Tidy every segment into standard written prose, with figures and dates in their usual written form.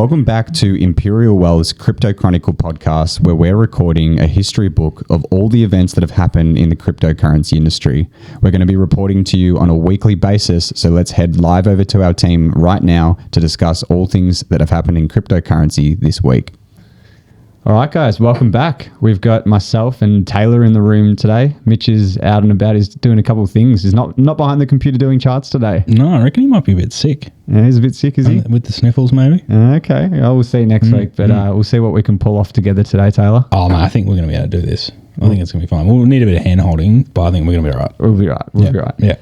Welcome back to Imperial Wealth's Crypto Chronicle Podcast, where we're recording a history book of all the events that have happened in the cryptocurrency industry. We're going to be reporting to you on a weekly basis, so let's head live over to our team right now to discuss all things that have happened in cryptocurrency this week. All right, guys, welcome back. We've got myself and Taylor in the room today. Mitch is out and about. He's doing a couple of things. He's not behind the computer doing charts today. No, I reckon he might be a bit sick. Yeah, he's a bit sick, is he? With the sniffles, maybe. Okay, we'll see next week, but we'll see what we can pull off together today, Taylor. Oh, man, I think we're going to be able to do this. I think it's going to be fine. We'll need a bit of hand-holding, but I think we're going to be all right. We'll be right. We'll be right. Yeah.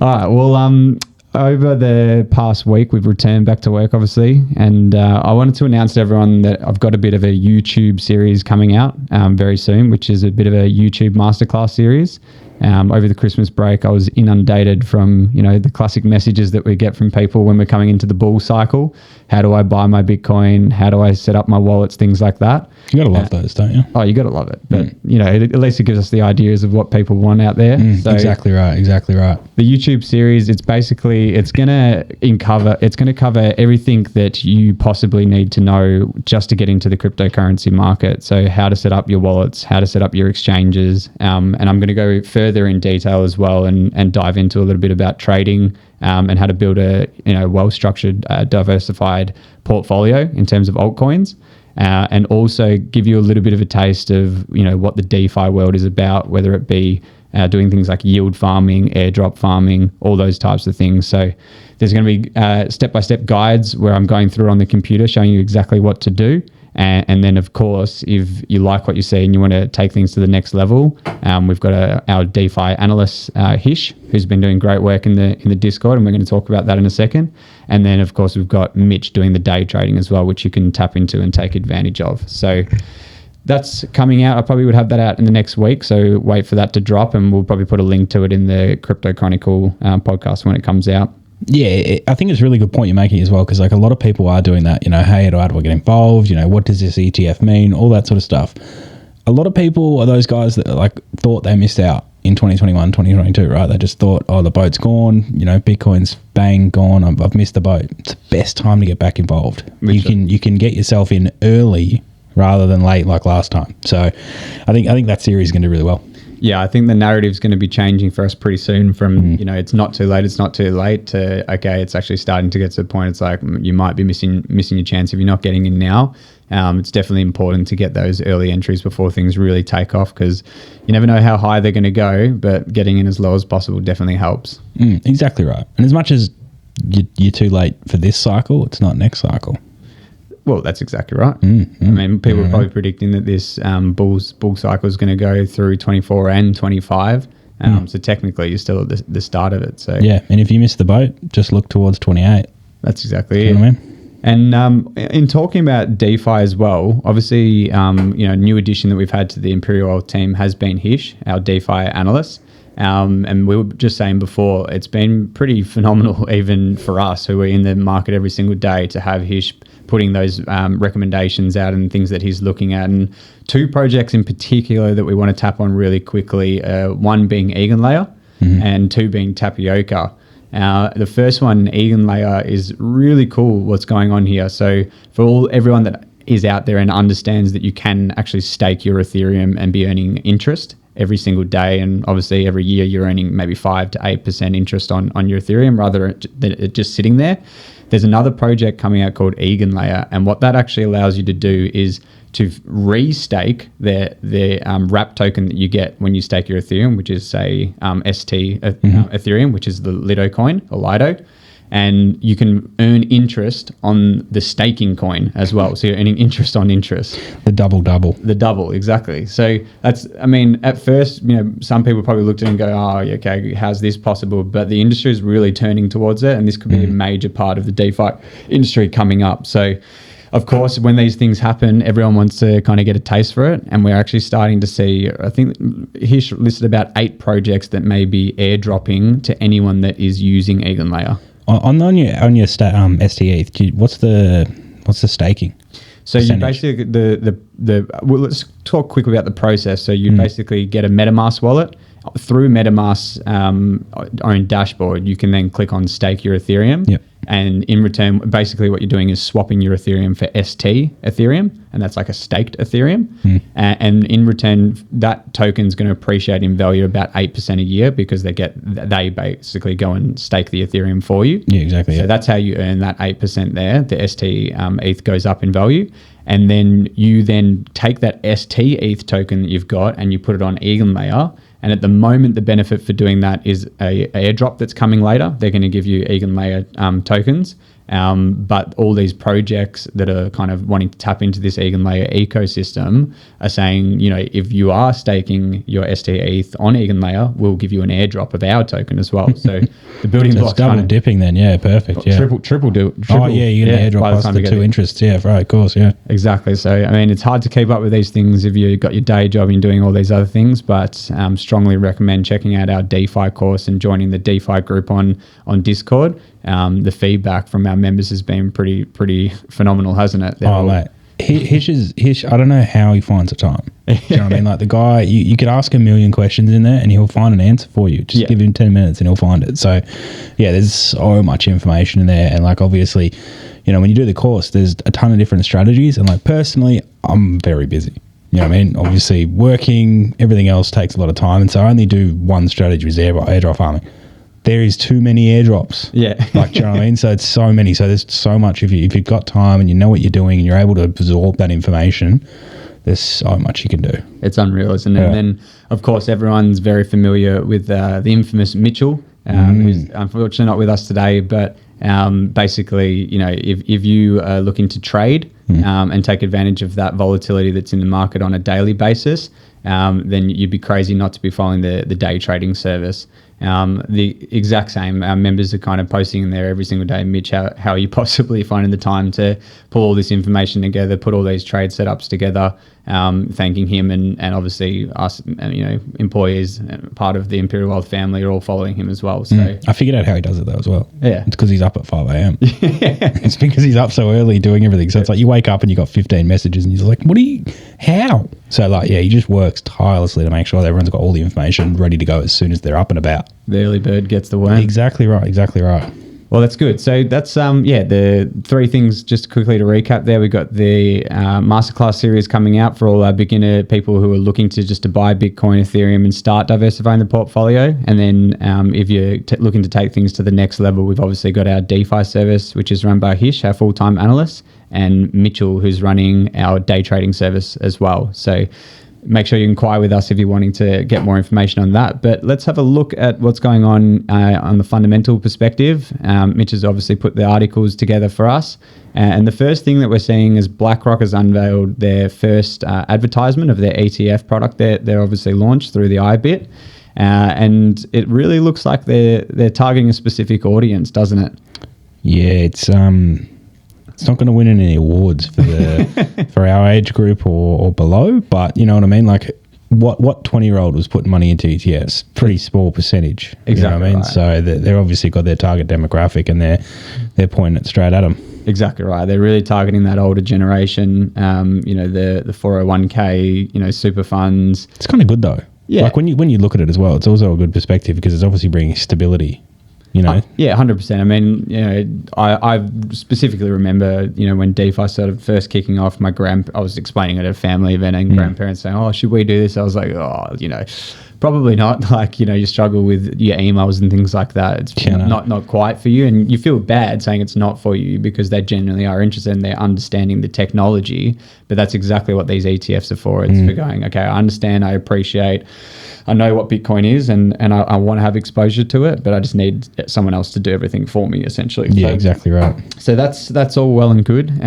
All right, well, over the past week, we've returned back to work, obviously, and I wanted to announce to everyone that I've got a bit of a YouTube series coming out very soon, which is a bit of a YouTube masterclass series. Over the Christmas break, I was inundated from, the classic messages that we get from people when we're coming into the bull cycle. How do I buy my Bitcoin? How do I set up my wallets? Things like that. You got to love those, don't you? Oh, you got to love it. But, at least it gives us the ideas of what people want out there. So exactly right. The YouTube series, it's going to cover everything that you possibly need to know just to get into the cryptocurrency market. So how to set up your wallets, how to set up your exchanges. And I'm going to go further in detail as well and dive into a little bit about trading and how to build a well-structured, diversified portfolio in terms of altcoins. And also give you a little bit of a taste of, what the DeFi world is about, whether it be doing things like yield farming, airdrop farming, all those types of things. So there's going to be step-by-step guides where I'm going through it on the computer, showing you exactly what to do. And then, of course, if you like what you see and you want to take things to the next level, we've got our DeFi analyst, Hish, who's been doing great work in the Discord, and we're going to talk about that in a second. And then, of course, we've got Mitch doing the day trading as well, which you can tap into and take advantage of. So that's coming out. I probably would have that out in the next week, so wait for that to drop, and we'll probably put a link to it in the Crypto Chronicle podcast when it comes out. Yeah, I think it's a really good point you're making as well, because a lot of people are doing that, hey, how do I get involved? What does this ETF mean? All that sort of stuff. A lot of people are those guys that thought they missed out in 2021, 2022, right? They just thought, oh, the boat's gone, Bitcoin's bang, gone, I've missed the boat. It's the best time to get back involved. You can get yourself in early rather than late like last time. So I think that series is going to do really well. Yeah, I think the narrative is going to be changing for us pretty soon from, it's not too late to, okay, it's actually starting to get to the point. It's like you might be missing your chance if you're not getting in now. It's definitely important to get those early entries before things really take off, because you never know how high they're going to go, but getting in as low as possible definitely helps. Exactly right. And as much as you're too late for this cycle, it's not next cycle. Well, that's exactly right. I mean, people are probably predicting that this bull cycle is going to go through 24 and 25. So technically, you're still at the start of it. So yeah, and if you miss the boat, just look towards 28. That's exactly it. What I mean? And in talking about DeFi as well, obviously, new addition that we've had to the Imperial Wealth team has been Hish, our DeFi analyst. And we were just saying before, it's been pretty phenomenal even for us who are in the market every single day to have Hish putting those recommendations out and things that he's looking at. And two projects in particular that we want to tap on really quickly, one being Eigenlayer and two being Tapioca. The first one, Eigenlayer, is really cool what's going on here. So for everyone that is out there and understands that you can actually stake your Ethereum and be earning interest every single day, and obviously every year you're earning maybe 5 to 8% interest on your Ethereum rather than it just sitting there. There's another project coming out called Eigenlayer, and what that actually allows you to do is to restake the wrap token that you get when you stake your Ethereum, which is say ST Ethereum, which is the Lido coin or Lido. And you can earn interest on the staking coin as well. So you're earning interest on interest. The double, exactly. So that's, at first, some people probably looked at it and go, oh, okay, how's this possible? But the industry is really turning towards it. And this could be a major part of the DeFi industry coming up. So, of course, when these things happen, everyone wants to kind of get a taste for it. And we're actually starting to see, I think Hish listed about 8 projects that may be airdropping to anyone that is using Eigenlayer. On your STETH, what's the staking? So you basically well, let's talk quickly about the process. So you basically get a MetaMask wallet through MetaMask's own dashboard. You can then click on stake your Ethereum. Yep. And in return, basically what you're doing is swapping your Ethereum for ST Ethereum, and that's like a staked Ethereum. And in return, that token's going to appreciate in value about 8% a year because they basically go and stake the Ethereum for you. Yeah, exactly. So that's how you earn that 8% there. The ST ETH goes up in value. And then you then take that ST ETH token that you've got and you put it on EigenLayer. And at the moment, the benefit for doing that is a airdrop that's coming later. They're going to give you EigenLayer tokens. But all these projects that are kind of wanting to tap into this EigenLayer ecosystem are saying, if you are staking your ST ETH on EigenLayer, we'll give you an airdrop of our token as well. So the building blocks double dipping then, yeah, perfect. Yeah. Triple. Oh yeah, you get an airdrop plus the two interests. Yeah, right, of course, yeah. Exactly. So it's hard to keep up with these things if you've got your day job and doing all these other things, but strongly recommend checking out our DeFi course and joining the DeFi group on Discord. The feedback from our members has been pretty phenomenal, hasn't it? Mate. Hish, I don't know how he finds the time. Do you know what I mean? Like the guy, you could ask a million questions in there and he'll find an answer for you. Just give him 10 minutes and he'll find it. So, yeah, there's so much information in there. And like, obviously, when you do the course, there's a ton of different strategies. And like, personally, I'm very busy. You know what I mean? Obviously, working, everything else takes a lot of time. And so I only do one strategy, which is airdrop farming. There is too many airdrops. Yeah. Like, do you know what I mean? So it's so many. So there's so much. If you've got time and you know what you're doing and you're able to absorb that information, there's so much you can do. It's unreal, isn't it? Yeah. And then, of course, everyone's very familiar with the infamous Mitchell, who's unfortunately not with us today. But basically, if you are looking to trade and take advantage of that volatility that's in the market on a daily basis, then you'd be crazy not to be following the day trading service. The exact same. Our members are kind of posting in there every single day. Mitch, how are you possibly finding the time to pull all this information together, put all these trade setups together? Thanking him and obviously us, employees, part of the Imperial Wealth family are all following him as well. So I figured out how he does it though as well. Yeah, it's because he's up at 5 a.m. It's because he's up so early doing everything. So it's like you wake up and you got 15 messages and you're like, how? So like, yeah, he just works tirelessly to make sure that everyone's got all the information ready to go as soon as they're up and about. The early bird gets the worm. Exactly right. Well, that's good. So that's the three things. Just quickly to recap, there we got the masterclass series coming out for all our beginner people who are looking to buy Bitcoin, Ethereum, and start diversifying the portfolio. And then if you're looking to take things to the next level, we've obviously got our DeFi service, which is run by Hish, our full-time analyst, and Mitchell, who's running our day trading service as well. So make sure you inquire with us if you're wanting to get more information on that. But let's have a look at what's going on the fundamental perspective. Mitch has obviously put the articles together for us. And the first thing that we're seeing is BlackRock has unveiled their first advertisement of their ETF product. They're obviously launched through the IBIT. And it really looks like they're targeting a specific audience, doesn't it? Yeah, it's not going to win any awards for for our age group or below, but you know what I mean? Like what 20-year-old was putting money into ETFs? Pretty small percentage. Exactly. You know what I mean? Right. So they're obviously got their target demographic and they're pointing it straight at them. Exactly right. They're really targeting that older generation, the 401k, super funds. It's kind of good though. Yeah. Like when you look at it as well, it's also a good perspective because it's obviously bringing stability. Yeah, 100%. I mean, I specifically remember, when DeFi started first kicking off, I was explaining it at a family event and grandparents saying, oh, should we do this? I was like, probably not. Like, you struggle with your emails and things like that. It's not quite for you. And you feel bad saying it's not for you because they genuinely are interested and they're understanding the technology. But that's exactly what these ETFs are for. It's for going, okay, I understand, I appreciate, I know what Bitcoin is and I want to have exposure to it, but I just need someone else to do everything for me, essentially. Yeah, exactly right. So that's all well and good,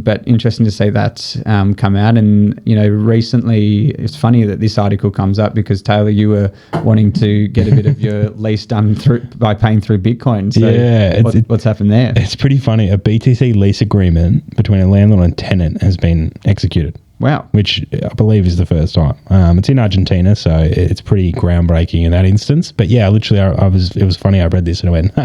but interesting to see that come out. And, recently, it's funny that this article comes up because, Taylor, you were wanting to get a bit of your lease done by paying through Bitcoin. So yeah, what's happened there? It's pretty funny. A BTC lease agreement between a landlord and tenant has been executed. Wow. Which I believe is the first time. It's in Argentina, so it's pretty groundbreaking in that instance. But yeah, literally, it was funny. I read this and I went,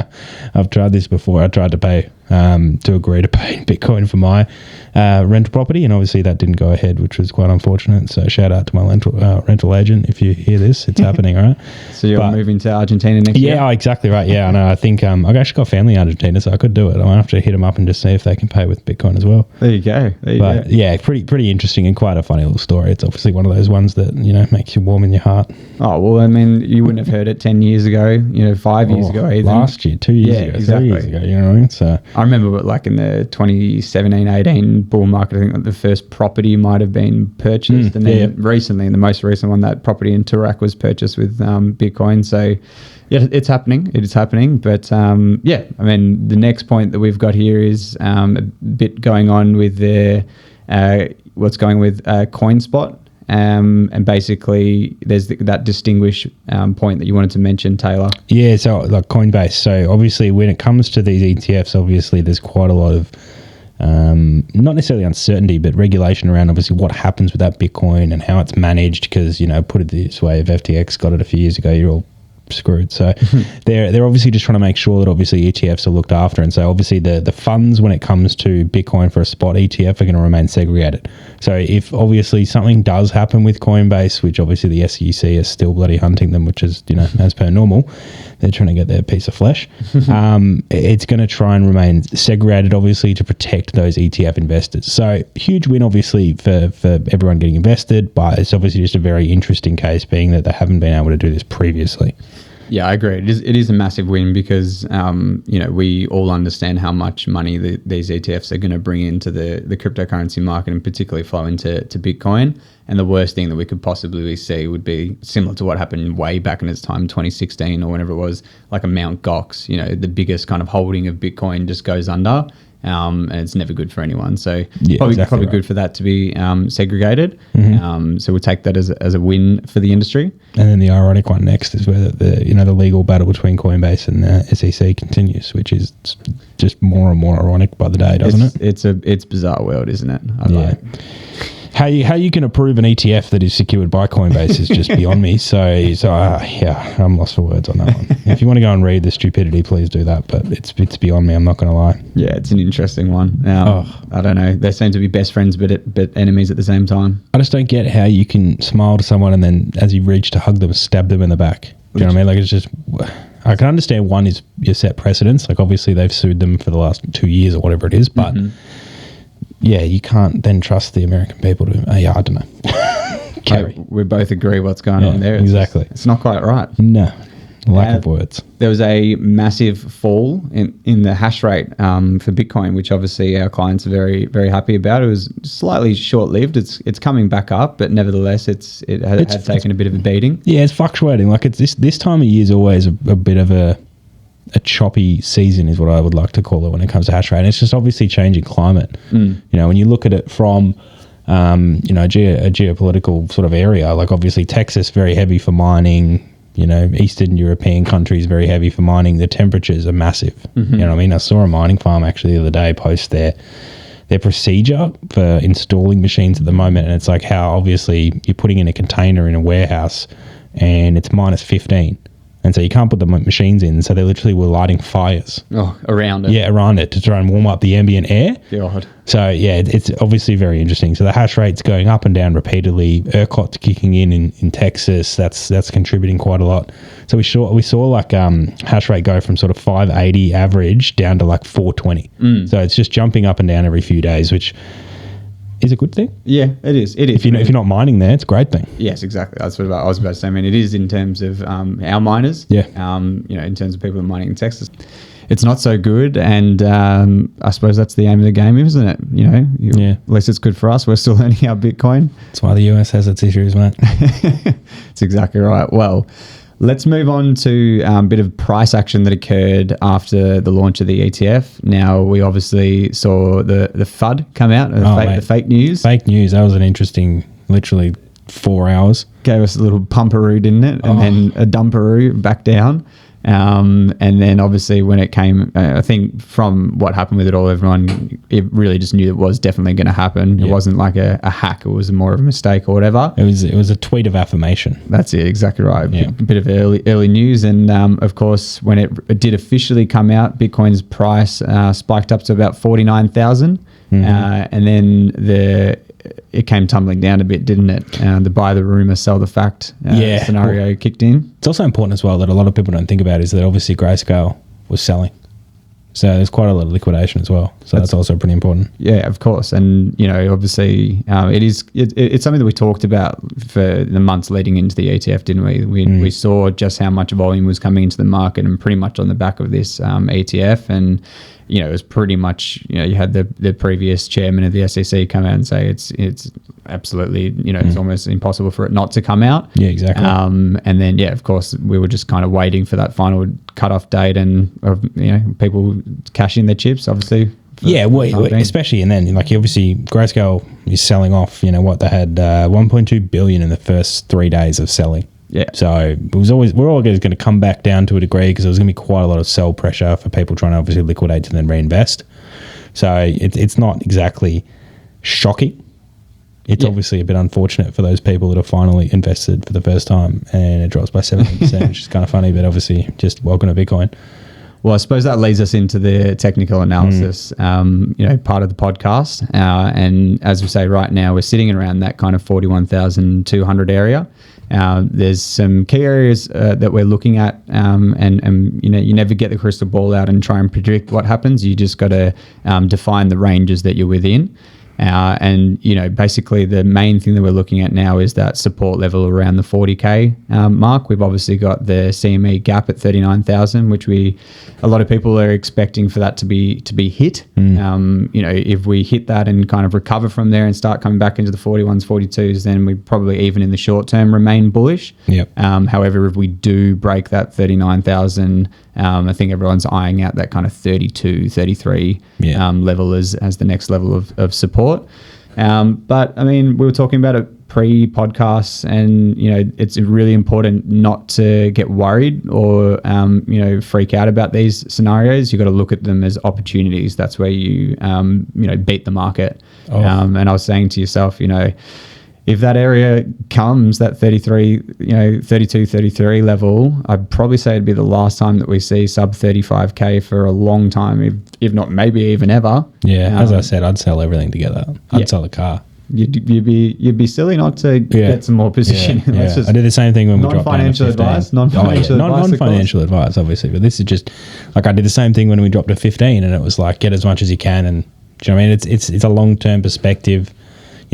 I've tried this before. I tried to pay to agree to pay in Bitcoin for my rental property, and obviously that didn't go ahead, which was quite unfortunate. So shout out to my rental agent. If you hear this, it's happening, all right? So you're moving to Argentina next year? Yeah, exactly right. Yeah, I know. I think I've actually got family in Argentina, so I could do it. I might have to hit them up and just see if they can pay with Bitcoin as well. There you go. Yeah, pretty interesting and quite a funny little story. It's obviously one of those ones that, makes you warm in your heart. Oh, well, I mean, you wouldn't have heard it 10 years ago, 5 years ago either. Last year, 2 years ago, exactly. 3 years ago, you know what I mean? So I remember like in the 2017-18 bull market, I think the first property might have been purchased. And then recently, the most recent one, that property in Turak was purchased with Bitcoin. So yeah, it's happening. It is happening. But I mean, the next point that we've got here is a bit going on with what's going with Coinspot. And basically, there's that distinguished point that you wanted to mention, Taylor. Yeah, so like Coinbase. So obviously, when it comes to these ETFs, obviously there's quite a lot of not necessarily uncertainty, but regulation around obviously what happens with that Bitcoin and how it's managed. Because put it this way, if FTX got it a few years ago, you're all screwed. So they're obviously just trying to make sure that obviously ETFs are looked after, and so obviously the funds when it comes to Bitcoin for a spot ETF are going to remain segregated. So if obviously something does happen with Coinbase, which obviously the SEC is still bloody hunting them, which is as per normal, they're trying to get their piece of flesh. It's going to try and remain segregated, obviously, to protect those ETF investors. So huge win, obviously, for everyone getting invested, but it's obviously just a very interesting case, being that they haven't been able to do this previously. Yeah, I agree. It is a massive win because, we all understand how much money these ETFs are going to bring into the cryptocurrency market, and particularly flow into Bitcoin. And the worst thing that we could possibly see would be similar to what happened way back in its time, 2016 or whenever it was, like a Mt. Gox, the biggest kind of holding of Bitcoin just goes under. And it's never good for anyone. So probably good for that to be segregated. So we'll take that as a win for the industry. And then the ironic one next is where the legal battle between Coinbase and the SEC continues, which is just more and more ironic by the day, doesn't it? It's bizarre world, isn't it? How you can approve an ETF that is secured by Coinbase is just beyond me. So I'm lost for words on that one. If you want to go and read the stupidity, please do that. But it's beyond me. I'm not going to lie. Yeah, it's an interesting one. I don't know. They seem to be best friends, but enemies at the same time. I just don't get how you can smile to someone and then, as you reach to hug them, stab them in the back. Do you know what I mean? Like, it's just. I can understand one is your set precedents. Like, obviously they've sued them for the last 2 years or whatever it is, but. Yeah, you can't then trust the American people to. I don't know. We both agree what's going on there. Exactly. It's not quite right. No, lack of words. There was a massive fall in the hash rate for Bitcoin, which obviously our clients are very, very happy about. It was slightly short-lived. It's coming back up, but nevertheless, it had taken a bit of a beating. Yeah, it's fluctuating. Like it's this time of year is always a bit of a choppy season is what I would like to call it when it comes to hash rate. And it's just obviously changing climate. When you look at it from, a geopolitical sort of area, like obviously Texas, very heavy for mining, Eastern European countries, very heavy for mining. The temperatures are massive. You know what I mean? I saw a mining farm actually the other day post their procedure for installing machines at the moment. And it's like how obviously you're putting in a container in a warehouse and it's minus 15. And so you can't put the machines in. So they literally were lighting fires. Around it. Yeah, around it to try and warm up the ambient air. God. So, yeah, it's obviously very interesting. So the hash rate's going up and down repeatedly. ERCOT's kicking in Texas. That's contributing quite a lot. So we saw like hash rate go from sort of 580 average down to like 420. So it's just jumping up and down every few days, which is a good thing. Yeah, it is. If you're not mining there, it's a great thing. Yes, exactly. That's what I was about to say. I mean, it is in terms of our miners. Yeah. In terms of people who are mining in Texas, it's not so good. And I suppose that's the aim of the game, isn't it? At least it's good for us. We're still earning our Bitcoin. That's why the US has its issues, mate. That's exactly right. Well, let's move on to a bit of price action that occurred after the launch of the ETF. Now, we obviously saw the FUD come out, the fake news. Fake news. That was an interesting, literally 4 hours. Gave us a little pumperoo, didn't it? And then a dumperoo back down. And then obviously when it came, I think from what happened with it all, everyone, it really just knew it was definitely going to happen. It wasn't like a hack. It was more of a mistake or whatever. It was a tweet of affirmation. That's it. Exactly right. Yeah. A bit of early news. And of course, when it did officially come out, Bitcoin's price spiked up to about 49,000. And then it came tumbling down a bit, didn't it? The buy the rumor, sell the fact scenario kicked in. It's also important as well that a lot of people don't think about is that obviously Grayscale was selling. So there's quite a lot of liquidation as well. So that's also pretty important. Yeah, of course. And, obviously it's something that we talked about for the months leading into the ETF, didn't we? We saw just how much volume was coming into the market and pretty much on the back of this ETF. And, it was pretty much, you had the previous chairman of the SEC come out and say it's absolutely, it's almost impossible for it not to come out. Yeah, exactly. And then, of course, we were just kind of waiting for that final cutoff date and, people cashing their chips, obviously. Yeah, especially, and then, obviously, Grayscale is selling off, what they had, 1.2 billion in the first 3 days of selling. Yeah. So it was we're always going to come back down to a degree because there was going to be quite a lot of sell pressure for people trying to obviously liquidate and then reinvest. So it's not exactly shocking. It's obviously a bit unfortunate for those people that have finally invested for the first time and it drops by 70%, which is kind of funny, but obviously just welcome to Bitcoin. Well, I suppose that leads us into the technical analysis, part of the podcast. And as we say, right now, we're sitting around that kind of 41,200 area. There's some key areas that we're looking at, and you never get the crystal ball out and try and predict what happens. You just got to define the ranges that you're within. And basically the main thing that we're looking at now is that support level around the 40K mark. We've obviously got the CME gap at 39,000, which a lot of people are expecting for that to be hit. If we hit that and kind of recover from there and start coming back into the 41s, 42s, then we probably even in the short term remain bullish. Yep. However, if we do break that 39,000, I think everyone's eyeing out that kind of 32, 33 level as the next level of support. But I mean, we were talking about it pre-podcast, and it's really important not to get worried or freak out about these scenarios. You've got to look at them as opportunities. That's where you beat the market. And I was saying to yourself, if that area comes, that 32, 33 level, I'd probably say it'd be the last time that we see sub 35K for a long time, if not maybe even ever. Yeah, as I said, I'd sell everything together. I'd sell the car. You'd be silly not to get some more position. Yeah. I did the same thing when we dropped down to 15. Non-financial advice, obviously, but this is just like I did the same thing when we dropped to 15, and it was like get as much as you can, and do you know what I mean? It's a long-term perspective.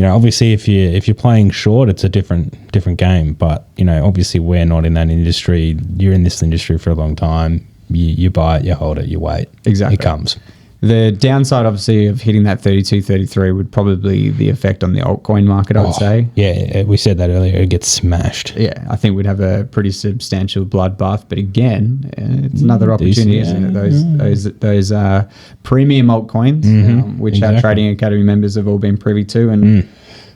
Obviously, if you're playing short, it's a different game. But obviously, we're not in that industry. You're in this industry for a long time. You buy it, you hold it, you wait. Exactly, it comes. The downside, obviously, of hitting that 32, 33 would probably be the effect on the altcoin market, I would say. Yeah, we said that earlier. It gets smashed. Yeah, I think we'd have a pretty substantial bloodbath. But again, it's another opportunity, isn't it? Those premium altcoins, which our Trading Academy members have all been privy to. And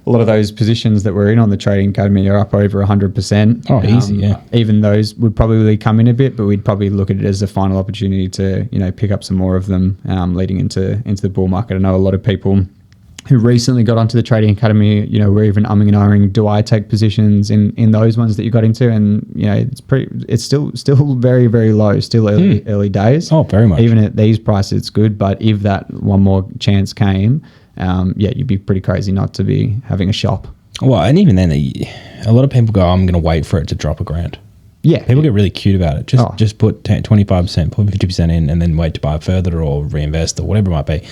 a lot of those positions that we're in on the Trading Academy are up over 100%. Oh, easy, yeah. Even those would probably come in a bit, but we'd probably look at it as a final opportunity to, pick up some more of them leading into the bull market. I know a lot of people who recently got onto the Trading Academy, were even umming and ahhing, do I take positions in those ones that you got into? And, it's still very, very low, still early days. Oh, very much. Even at these prices, it's good. But if that one more chance came, you'd be pretty crazy not to be having a shop. Well, and even then, a lot of people go, I'm going to wait for it to drop $1,000. Yeah. People get really cute about it. Just put 25%, put 50% in, and then wait to buy further or reinvest or whatever it might be.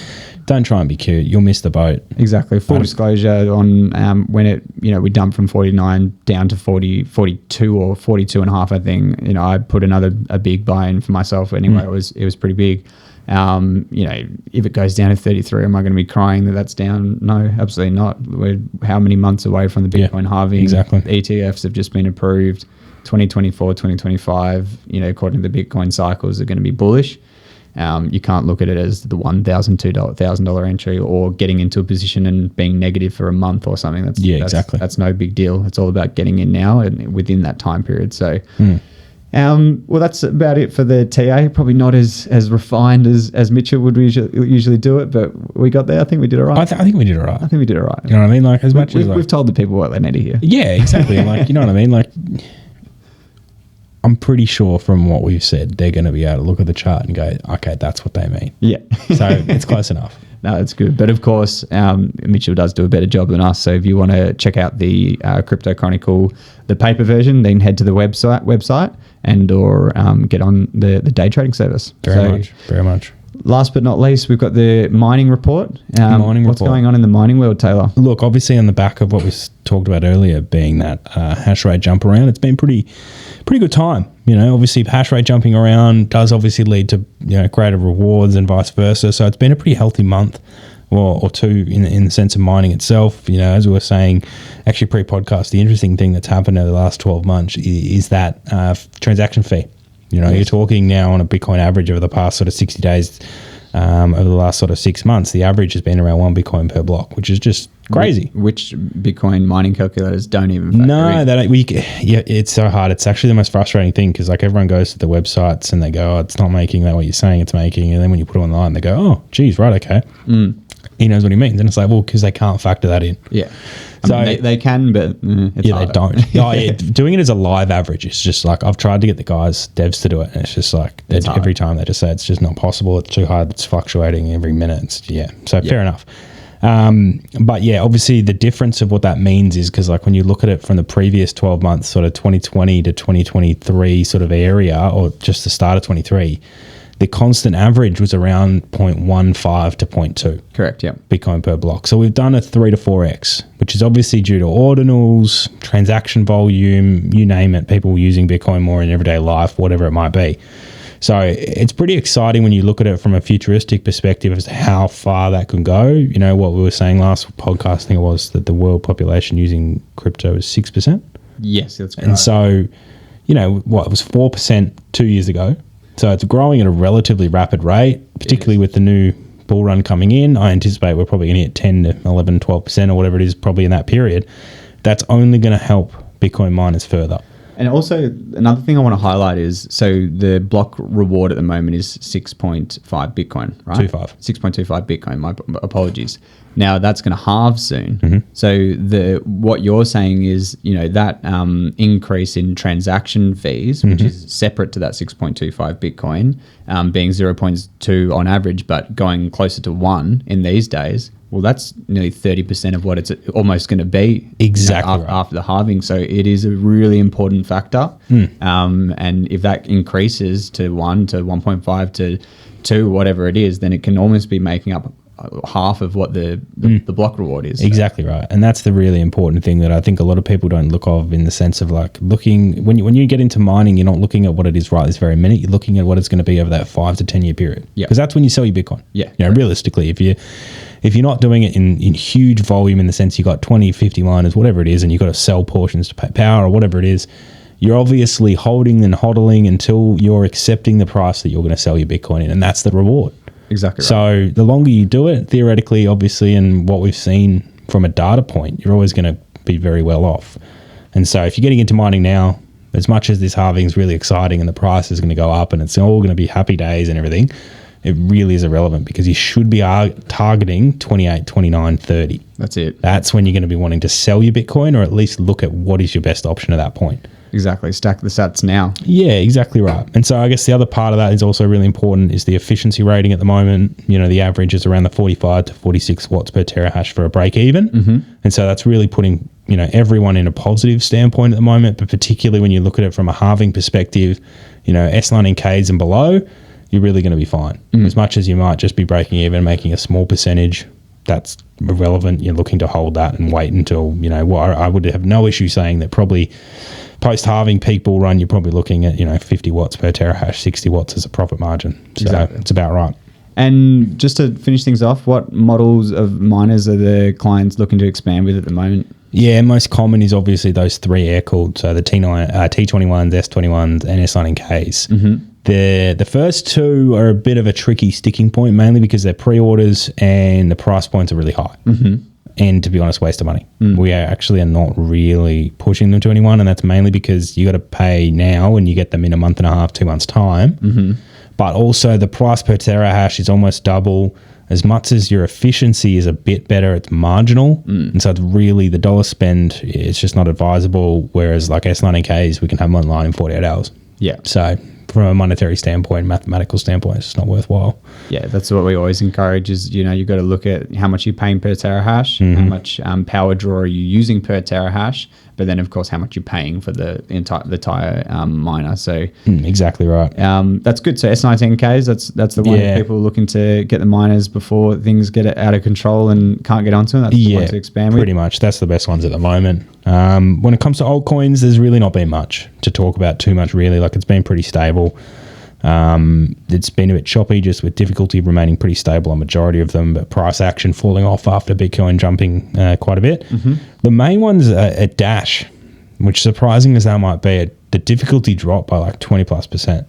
Don't try and be cute. You'll miss the boat. Exactly. Full disclosure on when it, we dumped from 49 down to 42 or 42 and a half, I think. I put a big buy in for myself anyway. It was pretty big. If it goes down to 33, am I going to be crying that that's down? No, absolutely not. We're how many months away from the Bitcoin halving? Exactly. The ETFs have just been approved. 2024, 2025, according to the Bitcoin cycles, are going to be bullish. You can't look at it as the $1,000, $2,000 entry or getting into a position and being negative for a month or something. Exactly. That's no big deal. It's all about getting in now and within that time period. So, Well, that's about it for the TA. Probably not as refined as Mitchell would usually do it, but we got there. I think we did all right. I think we did it right. I think we did it right. You know what I mean? Like, as much as we've told the people what they need to hear. Yeah, exactly. Like, you know what I mean? Like, I'm pretty sure from what we've said, they're going to be able to look at the chart and go, okay, that's what they mean. Yeah. So it's close enough. No, it's good. But of course, Mitchell does do a better job than us. So if you want to check out the Crypto Chronicle, the paper version, then head to the website and or get on the day trading service. Very much. Last but not least, we've got the mining report. What's going on in the mining world, Taylor? Look, obviously on the back of what we talked about earlier, being that hash rate jump around, it's been pretty good time. You know, obviously hash rate jumping around does obviously lead to, you know, greater rewards and vice versa. So it's been a pretty healthy month or two in the sense of mining itself. You know, as we were saying, actually pre-podcast, the interesting thing that's happened over the last 12 months is that transaction fee. You know, yes. You're talking now on a Bitcoin average over the past sort of 60 days, over the last sort of 6 months, the average has been around 1 Bitcoin per block, which is just crazy. Which Bitcoin mining calculators don't even factor in. It's so hard. It's actually the most frustrating thing because like everyone goes to the websites and they go, oh, it's not making that what you're saying it's making. And then when you put it online, they go, oh, geez, right, okay. He knows what he means. And it's like, well, because they can't factor that in. Yeah. I mean, they can, but it's harder. They don't. Doing it as a live average, it's just like, I've tried to get the guys, devs to do it, and it's just like, every time they just say it's just not possible, it's too hard, it's fluctuating every minute. Fair enough. But yeah, obviously the difference of what that means is because like when you look at it from the previous 12 months, sort of 2020 to 2023 sort of area, or just the start of 23, the constant average was around 0.15 to 0.2. Correct, yeah. Bitcoin per block. So we've done a 3 to 4x, which is obviously due to ordinals, transaction volume, you name it, people using Bitcoin more in everyday life, whatever it might be. So it's pretty exciting when you look at it from a futuristic perspective as to how far that can go. You know, what we were saying last podcast, I think it was that the world population using crypto is 6%. Yes, that's correct. And so, you know, it was 4% 2 years ago. So it's growing at a relatively rapid rate, particularly with the new bull run coming in. I anticipate we're probably going to hit 10 to 11, 12% or whatever it is probably in that period. That's only going to help Bitcoin miners further. And also, another thing I want to highlight is, so the block reward at the moment is 6.5 Bitcoin, right? 6.25 Bitcoin, my apologies. Now, that's going to halve soon. Mm-hmm. So what you're saying is, you know, that increase in transaction fees, which is separate to that 6.25 Bitcoin, being 0.2 on average, but going closer to 1 in these days, well, that's nearly 30% of what it's almost going to be after the halving. So it is a really important factor. And if that increases to 1 to 1.5 to 2, whatever it is, then it can almost be making up half of what the block reward is. Exactly right. And that's the really important thing that I think a lot of people don't look of, in the sense of like looking, when you get into mining, you're not looking at what it is right this very minute. You're looking at what it's going to be over that 5 to 10 year period. Yeah. Because that's when you sell your Bitcoin. Yeah. You know, realistically, if you're not doing it in huge volume, in the sense you got 20, 50 miners, whatever it is, and you've got to sell portions to pay power or whatever it is, you're obviously holding and hodling until you're accepting the price that you're going to sell your Bitcoin in. And that's the reward. Exactly right. So the longer you do it, theoretically, obviously, and what we've seen from a data point, you're always going to be very well off. And so if you're getting into mining now, as much as this halving is really exciting and the price is going to go up and it's all going to be happy days and everything, it really is irrelevant, because you should be targeting 28, 29, 30. That's it. That's when you're going to be wanting to sell your Bitcoin, or at least look at what is your best option at that point. Exactly. Stack the sats now. Yeah, exactly right. And so I guess the other part of that is also really important is the efficiency rating at the moment. You know, the average is around the 45 to 46 watts per terahash for a break even. Mm-hmm. And so that's really putting, you know, everyone in a positive standpoint at the moment, but particularly when you look at it from a halving perspective, you know, S19Ks and below, you're really going to be fine. As much as you might just be breaking even, making a small percentage, that's irrelevant. You're looking to hold that and wait until, you know, I would have no issue saying that probably post-halving peak bull run, you're probably looking at, you know, 50 watts per terahash, 60 watts as a profit margin. So exactly. It's about right. And just to finish things off, what models of miners are the clients looking to expand with at the moment? Yeah, most common is obviously those three air-cooled, so the T21s, S21s, and S19Ks. Mm-hmm. The first two are a bit of a tricky sticking point, mainly because they're pre-orders and the price points are really high. Mm-hmm. and to be honest, waste of money. We are not really pushing them to anyone, and that's mainly because you got to pay now and you get them in a month and a half, 2 months time. But also the price per terahash is almost double. As much as your efficiency is a bit better, it's marginal. And so it's really the dollar spend, it's just not advisable. Whereas like S90Ks, we can have them online in 48 hours. Yeah. So from a monetary standpoint, mathematical standpoint, it's just not worthwhile. Yeah, that's what we always encourage is, you've got to look at how much you're paying per terahash, how much power draw are you using per terahash, but then of course how much you're paying for the entire miner. So exactly right. That's good. So S19Ks, that's the one people are looking to get the miners before things get out of control and can't get onto them. That's the one to expand with. Pretty much. That's the best ones at the moment. When it comes to altcoins, there's really not been much to talk about too much really. Like it's been pretty stable. It's been a bit choppy just with difficulty remaining pretty stable on majority of them, but price action falling off after Bitcoin jumping quite a bit. The main one's at Dash, which surprising as that might be, the difficulty dropped by like 20+%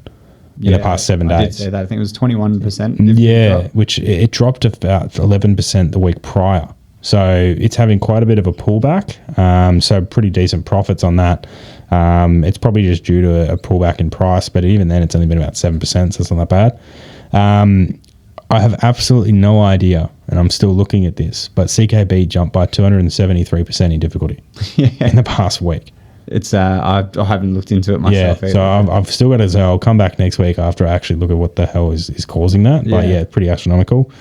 in the past 7 days. I did say that. I think it was 21%. Yeah, which it dropped about 11% the week prior. So it's having quite a bit of a pullback. So pretty decent profits on that. It's probably just due to a pullback in price, but even then it's only been about 7%, so it's not that bad. I have absolutely no idea, and I'm still looking at this, but CKB jumped by 273% in difficulty in the past week. It's I haven't looked into it myself either. So I've still got to say I'll come back next week after I actually look at what the hell is causing that. But pretty astronomical.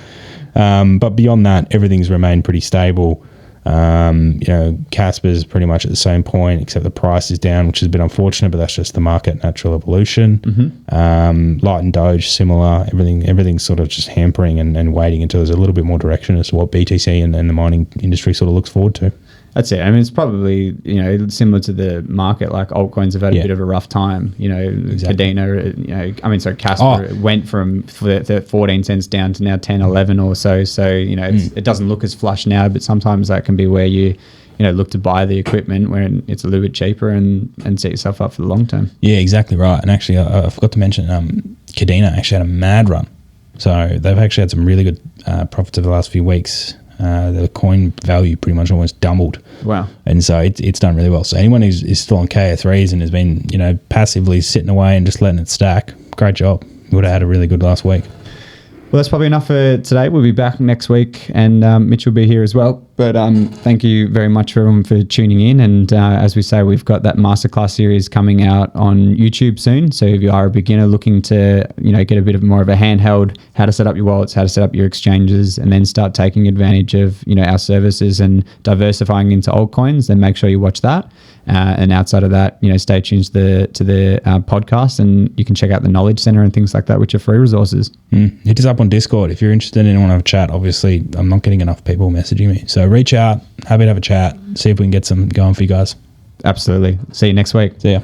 But beyond that, everything's remained pretty stable. Casper's pretty much at the same point, except the price is down, which is a bit unfortunate, but that's just the market natural evolution. Light and Doge, similar. Everything's sort of just hampering and waiting until there's a little bit more direction as to what BTC and the mining industry sort of looks forward to. That's it. I mean, it's probably, similar to the market, like altcoins have had a bit of a rough time, Exactly. Cardano, Casper went from 14 cents down to now 10, 11 or so. So, it doesn't look as flush now, but sometimes that can be where you look to buy the equipment when it's a little bit cheaper and set yourself up for the long term. Yeah, exactly right. And actually, I forgot to mention, Cardano actually had a mad run. So they've actually had some really good profits over the last few weeks. The coin value pretty much almost doubled. Wow. And so it's done really well. So anyone who's still on KS3s and has been, passively sitting away and just letting it stack, great job. You would have had a really good last week. Well, that's probably enough for today. We'll be back next week, and Mitch will be here as well. But thank you very much for everyone for tuning in. And as we say, we've got that masterclass series coming out on YouTube soon. So if you are a beginner looking to, get a bit of more of a handheld, how to set up your wallets, how to set up your exchanges, and then start taking advantage of, our services and diversifying into altcoins, then make sure you watch that. And outside of that, stay tuned to the podcast, and you can check out the Knowledge Center and things like that, which are free resources. Hit us up on Discord if you're interested and want to have a chat. Obviously, I'm not getting enough people messaging me, so reach out, happy to have a chat, see if we can get some going for you guys. Absolutely. See you next week. See ya.